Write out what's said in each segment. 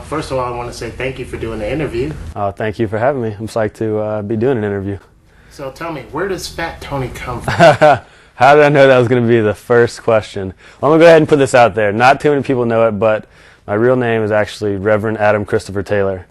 First of all, I want to say thank you for doing the interview. Thank you for having me. I'm psyched to be doing an interview. So tell me, where does Fat Tony come from? How did I know that was going to be the first question? I'm going to go ahead and put this out there. Not too many people know it, but my real name is actually Reverend Adam Christopher Taylor.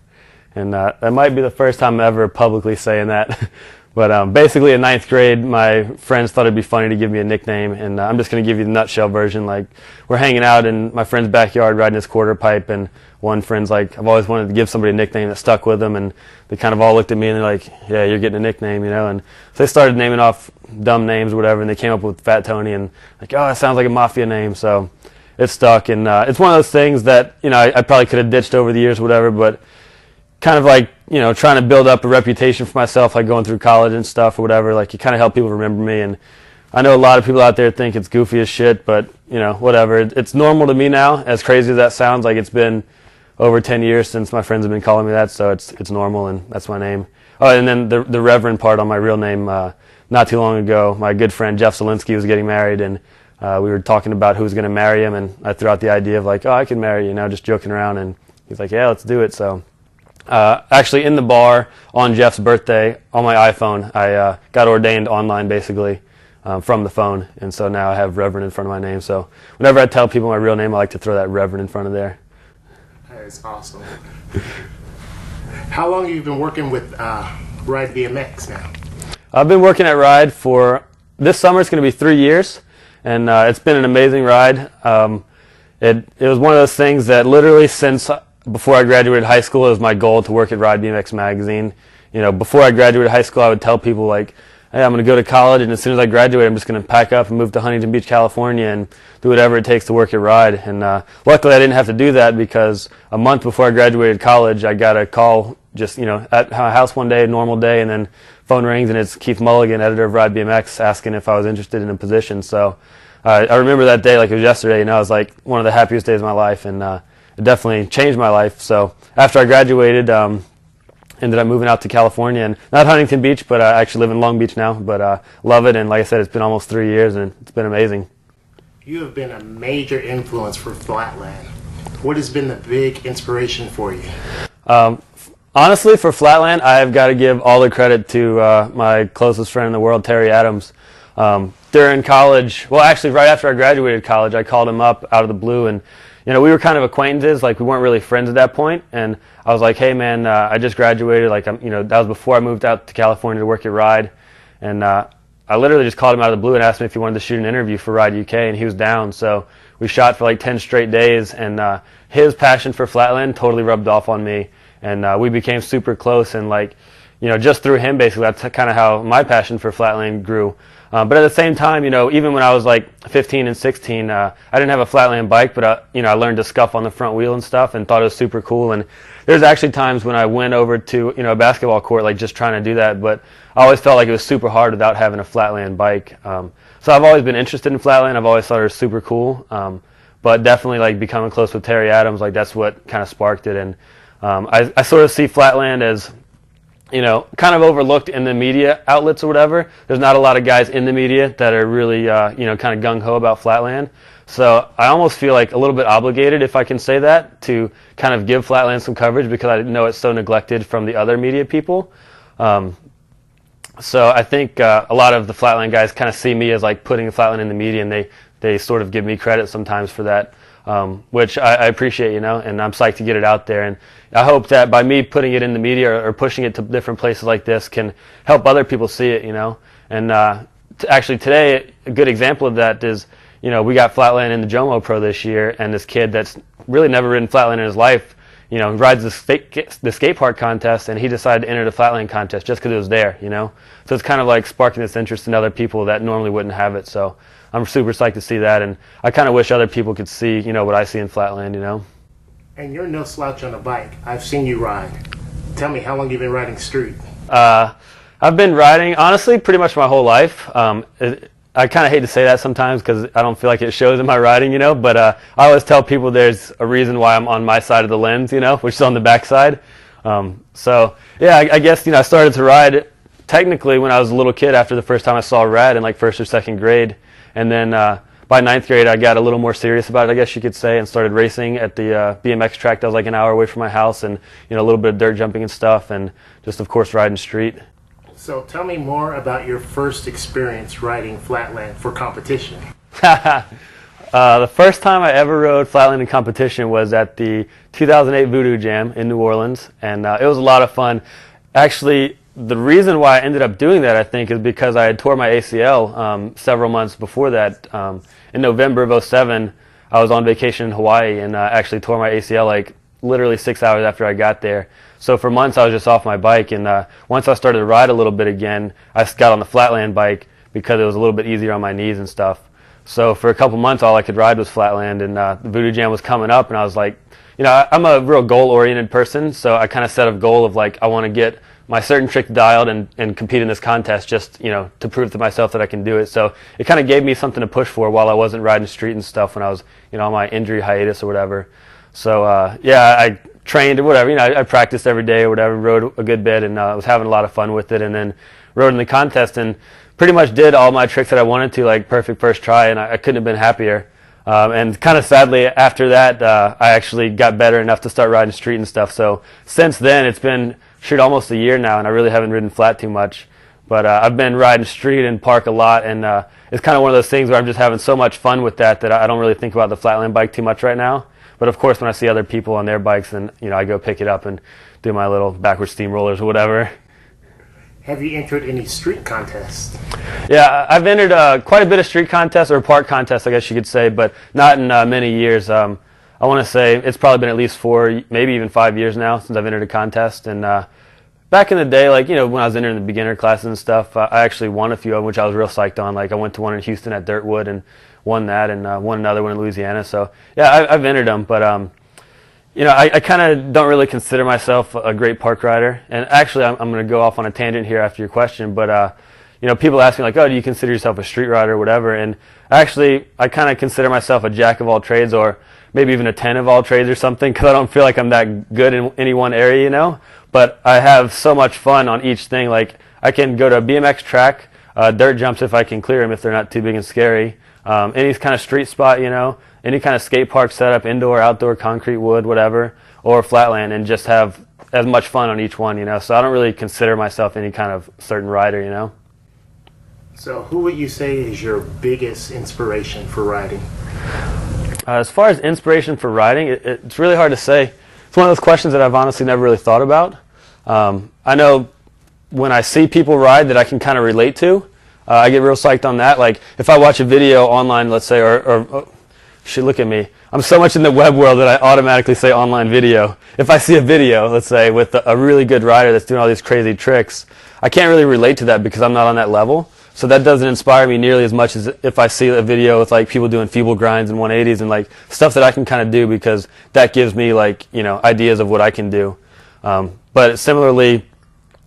And that might be the first time I'm ever publicly saying that. But basically in 9th grade, my friends thought it'd be funny to give me a nickname, and I'm just going to give you the nutshell version. Like, we're hanging out in my friend's backyard riding his quarter pipe, and one friend's like, I've always wanted to give somebody a nickname that stuck with them, and they kind of all looked at me and they're like, yeah, you're getting a nickname, you know. And so they started naming off dumb names or whatever, and they came up with Fat Tony, and like, oh, that sounds like a mafia name. So it stuck, and it's one of those things that, you know, I probably could have ditched over the years or whatever, but kind of like, you know, trying to build up a reputation for myself, like going through college and stuff or whatever, like you kind of help people remember me. And I know a lot of people out there think it's goofy as shit, but, you know, whatever. It's normal to me now, as crazy as that sounds. Like, it's been over 10 years since my friends have been calling me that, so it's normal, and that's my name. Oh, and then the Reverend part on my real name, not too long ago, my good friend Jeff Zielinski was getting married, and we were talking about who was going to marry him, and I threw out the idea of like, oh, I can marry you now, just joking around, and he's like, yeah, let's do it. So actually in the bar on Jeff's birthday on my iPhone, I got ordained online basically from the phone, and so now I have Reverend in front of my name. So whenever I tell people my real name, I like to throw that Reverend in front of there. That is awesome. How long have you been working with Ride BMX now? I've been working at Ride for, this summer it's going to be 3 years, and it's been an amazing ride. It was one of those things that literally since before I graduated high school, it was my goal to work at Ride BMX magazine. You know, before I graduated high school, I would tell people like, hey, I'm going to go to college, and as soon as I graduate, I'm just going to pack up and move to Huntington Beach, California, and do whatever it takes to work at Ride. And luckily, I didn't have to do that, because a month before I graduated college, I got a call just, you know, at my house one day, a normal day, and then phone rings, and it's Keith Mulligan, editor of Ride BMX, asking if I was interested in a position. So I remember that day like it was yesterday, and it was like one of the happiest days of my life, and it definitely changed my life. So after I graduated, ended up moving out to California, and not Huntington Beach, but I actually live in Long Beach now, but love it. And like I said, it's been almost 3 years, and it's been amazing. You have been a major influence for Flatland. What has been the big inspiration for you? Honestly, for Flatland, I've got to give all the credit to my closest friend in the world, Terry Adams. During college, well, actually right after I graduated college, I called him up out of the blue, and you know, we were kind of acquaintances, like we weren't really friends at that point, and I was like, hey man, I just graduated, like you know, that was before I moved out to California to work at Ride, and I literally just called him out of the blue and asked him if he wanted to shoot an interview for Ride UK, and he was down. So we shot for like 10 straight days, and his passion for Flatland totally rubbed off on me, and we became super close, and like, you know, just through him basically, that's kind of how my passion for Flatland grew. But at the same time, you know, even when I was like 15 and 16, I didn't have a Flatland bike, but you know, I learned to scuff on the front wheel and stuff, and thought it was super cool. And there's actually times when I went over to, you know, a basketball court, like just trying to do that, but I always felt like it was super hard without having a Flatland bike. So I've always been interested in Flatland. I've always thought it was super cool. But definitely like becoming close with Terry Adams, like that's what kind of sparked it. And I sort of see Flatland as, you know, kind of overlooked in the media outlets or whatever. There's not a lot of guys in the media that are really, you know, kind of gung-ho about Flatland. So I almost feel like a little bit obligated, if I can say that, to kind of give Flatland some coverage, because I know it's so neglected from the other media people. So I think a lot of the Flatland guys kind of see me as like putting Flatland in the media, and they sort of give me credit sometimes for that. Which I appreciate, you know, and I'm psyched to get it out there. And I hope that by me putting it in the media or pushing it to different places like this can help other people see it, you know. And actually today, a good example of that is, you know, we got Flatland in the Jomo Pro this year, and this kid that's really never ridden Flatland in his life, you know, rides the skate park contest, and he decided to enter the Flatland contest just because it was there, you know. So it's kind of like sparking this interest in other people that normally wouldn't have it. So I'm super psyched to see that, and I kind of wish other people could see, you know, what I see in Flatland, you know. And you're no slouch on a bike. I've seen you ride. Tell me, how long you been riding street? I've been riding, honestly, pretty much my whole life. I kind of hate to say that sometimes because I don't feel like it shows in my riding, you know, but I always tell people there's a reason why I'm on my side of the lens, you know, which is on the back side. So, yeah, I guess, you know, I started to ride technically when I was a little kid after the first time I saw Rad in like first or second grade. And then by ninth grade, I got a little more serious about it, I guess you could say, and started racing at the BMX track that was like an hour away from my house, and a little bit of dirt jumping and stuff, and just of course riding street. So tell me more about your first experience riding Flatland for competition. The first time I ever rode Flatland in competition was at the 2008 Voodoo Jam in New Orleans, and it was a lot of fun. Actually, the reason why I ended up doing that, I think, is because I had tore my ACL several months before that. In November of '07, I was on vacation in Hawaii and actually tore my ACL like literally 6 hours after I got there. So for months I was just off my bike, and once I started to ride a little bit again, I got on the Flatland bike because it was a little bit easier on my knees and stuff. So for a couple months all I could ride was Flatland, and the Voodoo Jam was coming up, and I was like, I'm a real goal-oriented person, so I kind of set a goal of like, I want to get my certain trick dialed and compete in this contest just, to prove to myself that I can do it. So it kind of gave me something to push for while I wasn't riding street and stuff when I was, on my injury hiatus or whatever. So, yeah, I trained or whatever, I practiced every day or whatever, rode a good bit, and I was having a lot of fun with it, and then rode in the contest and pretty much did all my tricks that I wanted to, like perfect first try, and I couldn't have been happier. And kind of sadly, after that, I actually got better enough to start riding street and stuff. So since then, it's been almost a year now, and I really haven't ridden flat too much. But I've been riding street and park a lot, and it's kind of one of those things where I'm just having so much fun with that I don't really think about the Flatland bike too much right now. But of course, when I see other people on their bikes, then I go pick it up and do my little backward steamrollers or whatever. Have you entered any street contests? Yeah, I've entered quite a bit of street contests, or park contests, I guess you could say, but not in many years. I want to say it's probably been at least 4, maybe even 5 years now since I've entered a contest. And back in the day, like, when I was entering the beginner classes and stuff, I actually won a few of them, which I was real psyched on. Like, I went to one in Houston at Dirtwood and won that, and won another one in Louisiana. So, yeah, I've entered them, but I kind of don't really consider myself a great park rider. And actually, I'm going to go off on a tangent here after your question, but people ask me like, oh, do you consider yourself a street rider or whatever? And actually, I kind of consider myself a jack of all trades, or maybe even a 10 of all trades or something, because I don't feel like I'm that good in any one area, But I have so much fun on each thing. Like, I can go to a BMX track, dirt jumps if I can clear them, if they're not too big and scary. Any kind of street spot, any kind of skate park setup, indoor, outdoor, concrete, wood, whatever, or Flatland, and just have as much fun on each one, So I don't really consider myself any kind of certain rider, So who would you say is your biggest inspiration for riding? As far as inspiration for riding, it's really hard to say. It's one of those questions that I've honestly never really thought about. I know when I see people ride that I can kind of relate to, I get real psyched on that. Like, if I watch a video online, let's say, or look at me. I'm so much in the web world that I automatically say online video. If I see a video, let's say, with a really good rider that's doing all these crazy tricks, I can't really relate to that because I'm not on that level. So that doesn't inspire me nearly as much as if I see a video with like people doing feeble grinds and 180s and like stuff that I can kind of do, because that gives me like, ideas of what I can do. But similarly,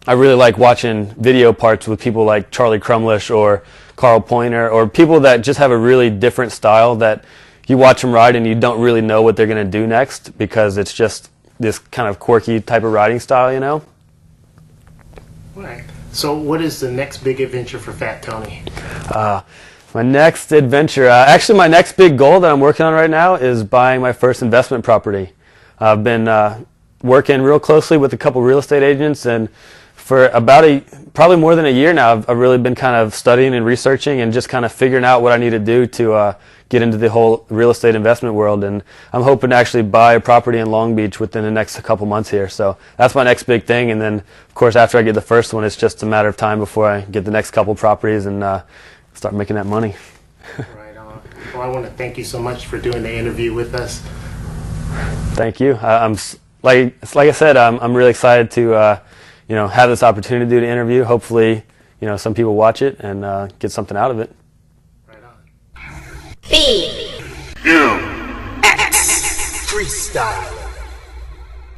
I really like watching video parts with people like Charlie Crumlish or Carl Pointer, or people that just have a really different style that you watch them ride and you don't really know what they're going to do next, because it's just this kind of quirky type of riding style, Right. So what is the next big adventure for Fat Tony? My next adventure, actually my next big goal that I'm working on right now is buying my first investment property. I've been working real closely with a couple real estate agents, and for about probably more than a year now, I've really been kind of studying and researching and just kind of figuring out what I need to do to get into the whole real estate investment world. And I'm hoping to actually buy a property in Long Beach within the next couple months here. So that's my next big thing. And then, of course, after I get the first one, it's just a matter of time before I get the next couple properties and start making that money. Right on. Well, I want to thank you so much for doing the interview with us. Thank you. Like I said, I'm really excited to have this opportunity to do the interview. Hopefully, some people watch it and get something out of it. Right on. BMX Freestyle.